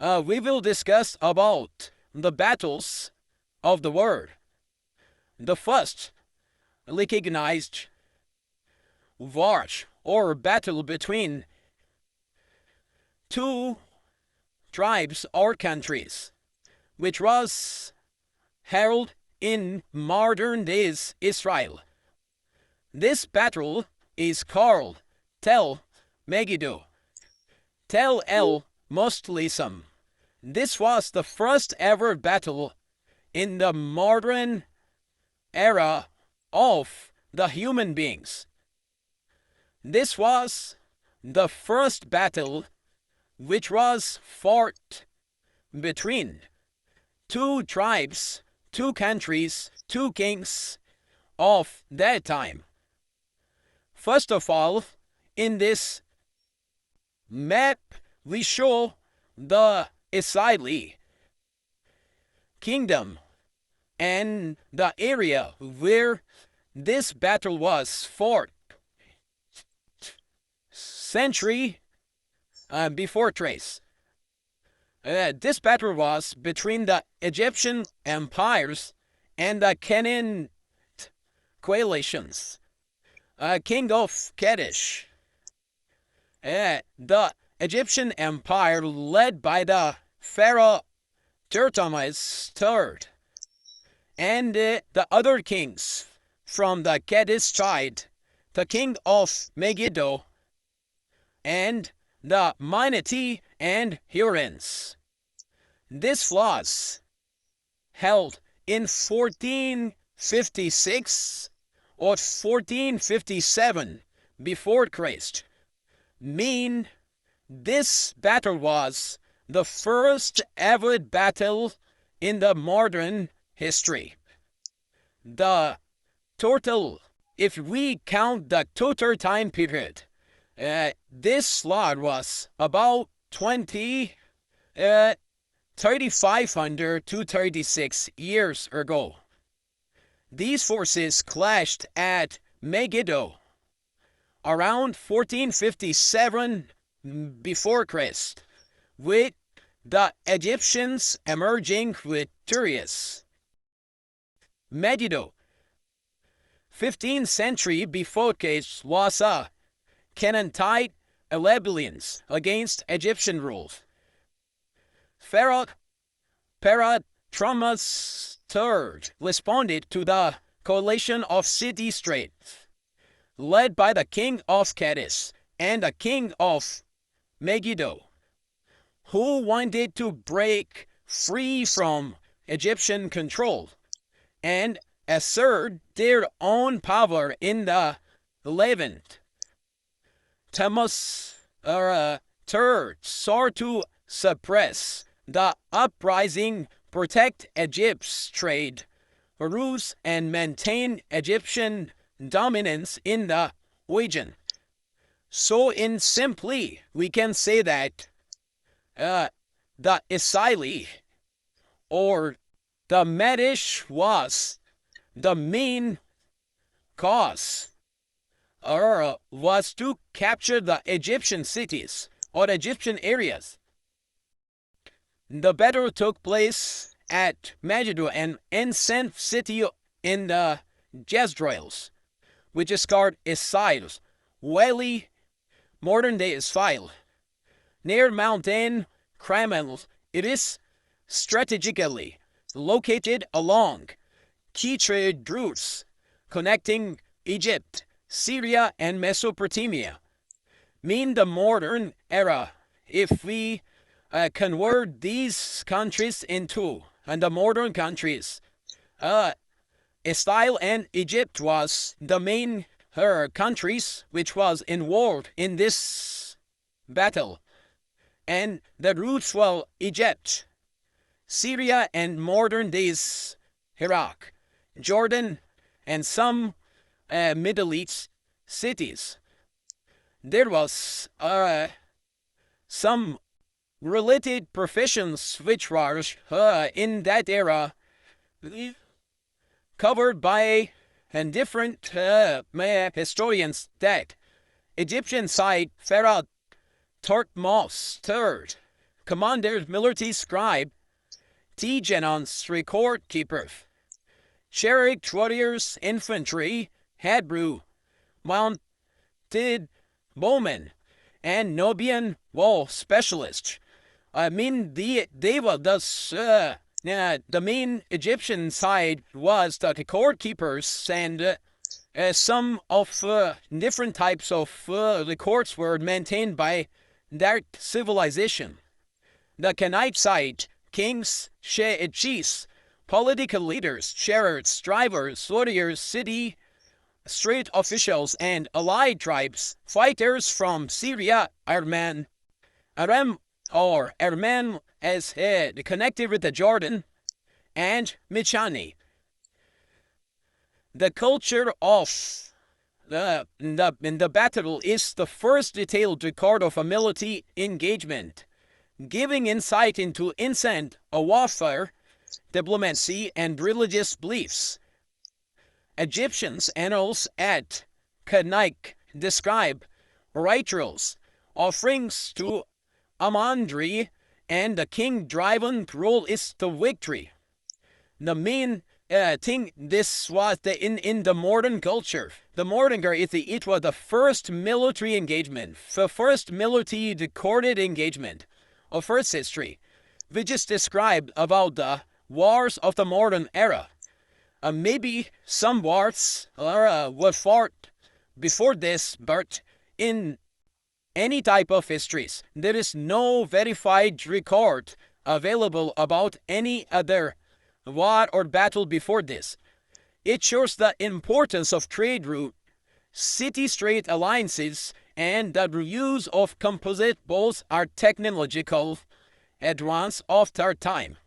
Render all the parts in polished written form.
we will discuss about the battles of the world. The first recognized war or battle between two tribes or countries, which was held in modern days Israel. This battle is called Megiddo. Tel El Mostlism. This was the first ever battle in the modern era of the human beings. This was the first battle which was fought between two tribes, two countries, two kings of that time. First of all, in this map, we show the Israeli kingdom and the area where this battle was fought century before trace. This battle was between the Egyptian empires and the Canaanite coalitions. King of Kadesh. The Egyptian empire led by the Pharaoh Thutmose III, and the other kings from the Kadesh side, the king of Megiddo, and the Manasseh and Hurons. This was held in 1456 or 1457 before Christ. This battle was the first ever battle in the modern history. The total, if we count the total time period, this slot was about 3,500 to 36 years ago. These forces clashed at Megiddo around 1457 before Christ, with the Egyptians emerging victorious. Megiddo, 15th century before Christ, was a Canaanite rebellions against Egyptian rule. Pharaoh Thutmose III responded to the coalition of city-states led by the king of Kadesh and the king of Megiddo, who wanted to break free from Egyptian control and assert their own power in the Levant. Thutmose III sought to suppress the uprising, protect Egypt's trade routes, and maintain Egyptian dominance in the region. So in simply, we can say that the Israeli or the Medish was the main cause, or was to capture the Egyptian cities or Egyptian areas. The battle took place at Megiddo, an ancient city in the Jezreels, which is called Israel's Valley, modern day Israel. Near Mountain Carmel, it is strategically located along key trade routes connecting Egypt, Syria, and Mesopotamia. The modern era, if we convert these countries into the modern countries, Israel and Egypt was the main countries which was involved in this battle, and the roots were Egypt, Syria, and modern days Iraq, Jordan, and some Middle East cities. There was some related professions which were in that era covered by different historians. That Egyptian side, Pharaoh Thutmose III commander, military scribe, T-genons, record keeper, chariot warriors, infantry, Hebrew, mounted bowmen, and Nubian wall specialist. I mean, the main Egyptian side was the record keepers, and some of different types of records were maintained by that civilization. The Canaanite side, kings, chiefs, political leaders, chariots, drivers, warriors, city, street officials, and allied tribes, fighters from Syria, Aram as connected with the Jordan, and Michani. The culture of the battle is the first detailed record of a military engagement, giving insight into intent of warfare, diplomacy, and religious beliefs. Egyptians' annals at Canaanite describe rituals, offerings to Amandri, and the king-driven role is the victory. The main thing this was in the modern culture. The modern it was the first military engagement, the first military recorded engagement of Earth's history, which is described about the wars of the modern era. Maybe some wars were fought before this, but in any type of histories, there is no verified record available about any other war or battle before this. It shows the importance of trade route, city-state alliances, and the use of composite bows are technological advance of their time.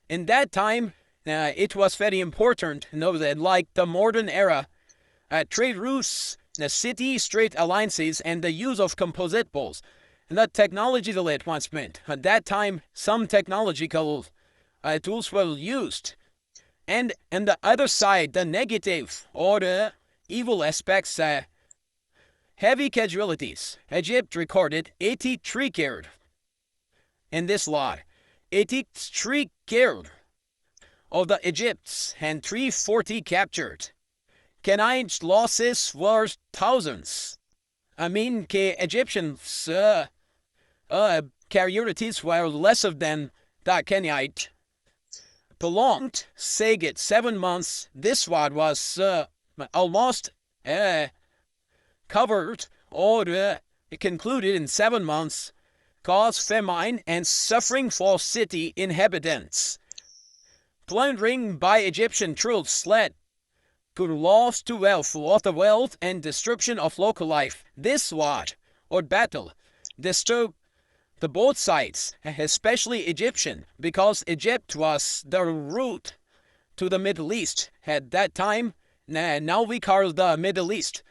In that time, it was very important to know that, like the modern era, trade routes, the city-state alliances, and the use of composite bows, and the technological advancement. At that time, some technological tools were used. And on the other side, the negative or the evil aspects, heavy casualties. Egypt recorded 83 killed in this lot. 83 killed of the Egypts and 340 captured. Canaanite losses were thousands. I mean, Egyptians' casualties were lesser than the Canaanite. Prolonged, Saget, 7 months. This war was almost covered or concluded in 7 months, caused famine and suffering for city inhabitants. Plundering by Egyptian troops led to loss to wealth of the wealth and destruction of local life. This war or battle disturbed the both sides, especially Egyptian, because Egypt was the route to the Middle East at that time. Now we call the Middle East.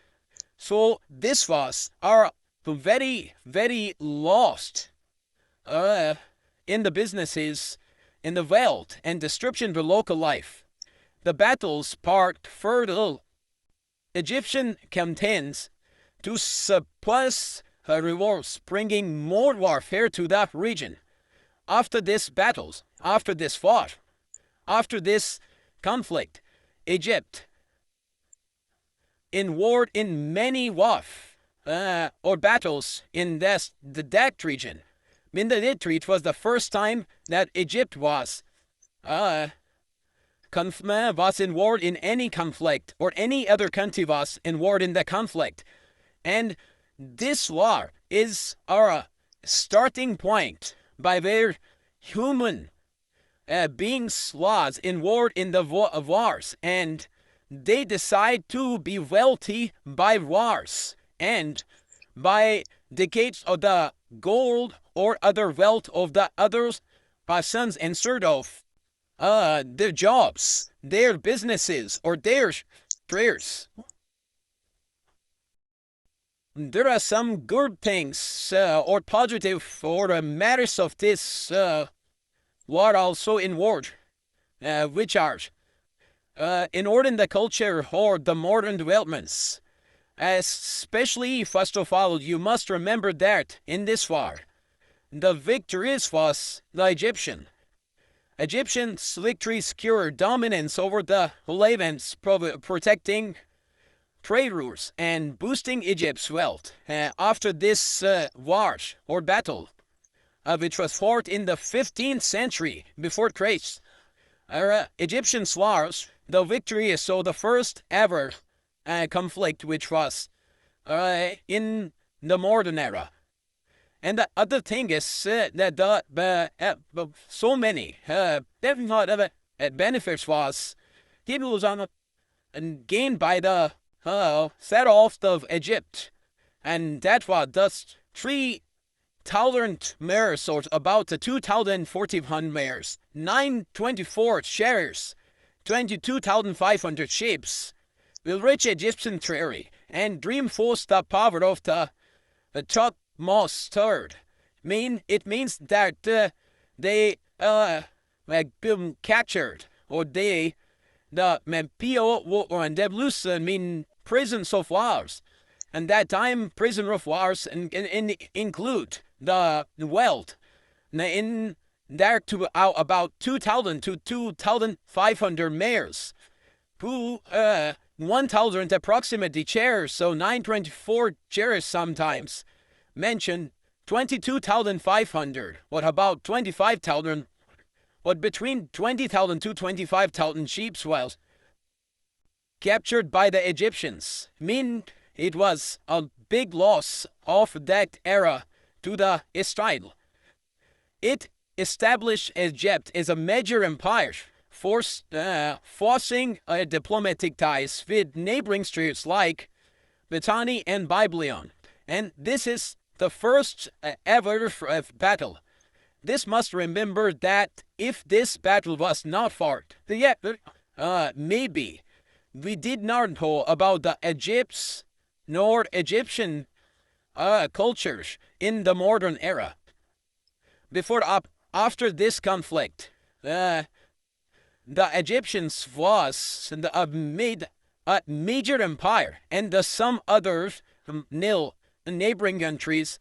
So this was our very, very lost in the businesses, in the wealth and destruction of the local life. The battles sparked further Egyptian campaigns to suppress revolts, bringing more warfare to that region. After these battles, after this war, after this conflict, Egypt involved in many wars or battles in that region. In the it was the first time that Egypt was involved in any conflict, or any other country was involved in the conflict. And this war is our starting point by where human beings was involved in the wars, and they decide to be wealthy by wars and by decades of the gold or other wealth of the others persons instead of their jobs, their businesses, or their prayers. There are some good things or positive or matters of this war also involved, which are in order in the culture or the modern developments. Especially, first of all, you must remember that in this war, the victories was the Egyptians' victory secured dominance over the Levants, protecting trade routes and boosting Egypt's wealth. After this war or battle, which was fought in the 15th century before Christ, Egyptians lost the victory, so the first ever conflict, which was in the modern era. And the other thing is that so many benefits was people was on gained by the set off of Egypt, and that was thus 3,000 mares, or about 2,041 mares, 924 chariots, 22,500 ships, will rich Egyptian treasury, and reinforce the power of the Thutmose III. It means that they been captured, or the Pio and Deblusa mean prisons of wars. And that time, prisoner of wars include the wealth. In there to about 2,000 to 2,500 mares, who 1,000 approximately chairs, so 924 chairs sometimes. Mentioned 22,500, what about 25,000, what between 20,000 to 25,000 sheep was captured by the Egyptians. It was a big loss of that era to the Israel. It established Egypt as a major empire, forcing diplomatic ties with neighboring states like Bethany and Babylon. And this is the first ever battle. This must remember that if this battle was not fought, maybe we did not know about the Egypts nor Egyptian cultures in the modern era. After this conflict, the Egyptians was made a major empire, and some other neighboring countries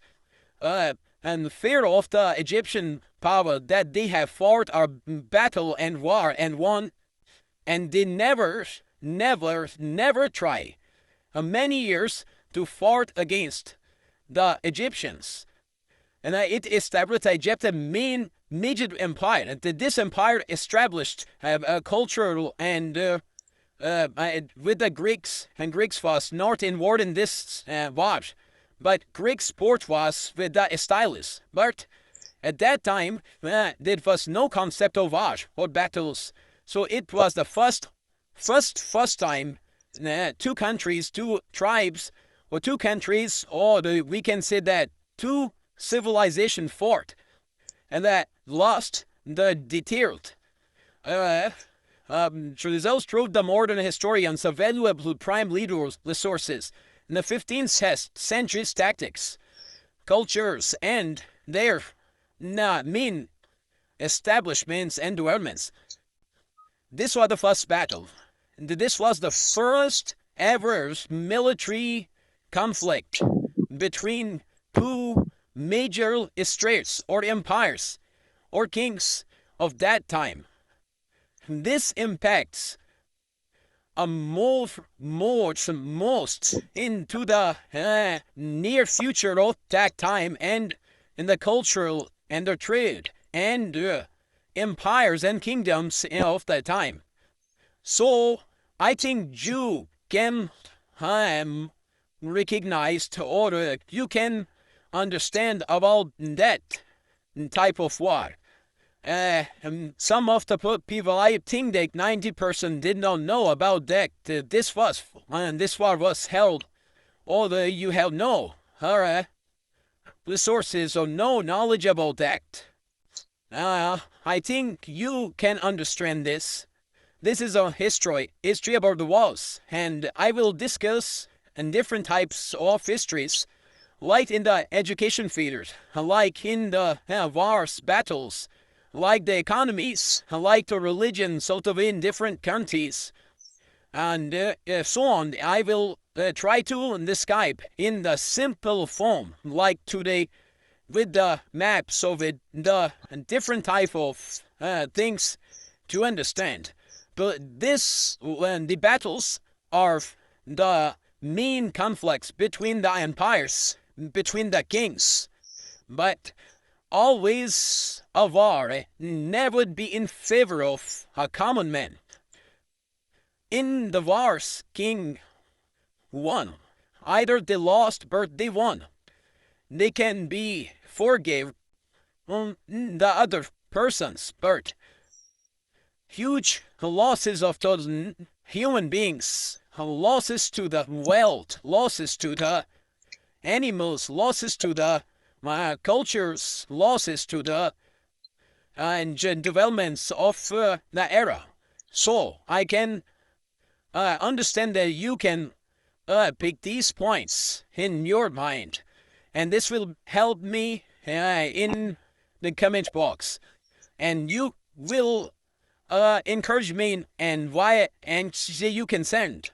and fear of the Egyptian power that they have fought a battle and war and won, and they never try many years to fight against the Egyptians. And it established Egypt a major empire. And this empire established a cultural and with the Greeks, and Greeks was not involved in this war, but Greek sport was with the stylists. But at that time, there was no concept of war or battles. So it was the first time two countries, two tribes, or two countries, or we can say that two civilization fought, and that lost the detailed. Results proved the modern historians a valuable prime leaders resources in the 15th century's tactics, cultures, and their mean establishments and developments. This was the first battle. This was the first ever military conflict between two major states or empires or kings of that time. This impacts most into the near future of that time, and in the cultural and the trade and empires and kingdoms of that time. So I think you can recognize, or you can understand about that type of war. Some of the people, I think that 90% did not know about that. This war was held, although you have no resources or no knowledge about that. I think you can understand this. This is a history about the wars, and I will discuss different types of histories, like in the education field, like in the wars, battles, like the economies, like the religion, sort of in different countries, and so on. I will try to describe in the simple form, like today, with the maps, so with the different type of things to understand. But the battles are the main conflicts between the empires, between the kings. But always a war never be in favor of a common man. In the wars, king won. Either they lost, but they won. They can be forgave on the other persons, but huge losses of those human beings, losses to the wealth, losses to the animals, losses to the cultures, losses to the developments of the era. So I can understand that you can pick these points in your mind, and this will help me in the comment box, and you will encourage me and why, and you can send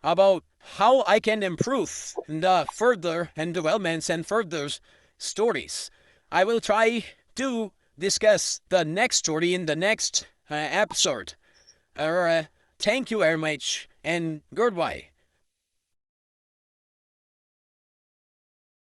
about how I can improve the further and developments and further stories. I will try to discuss the next story in the next episode. Thank you very much, and goodbye.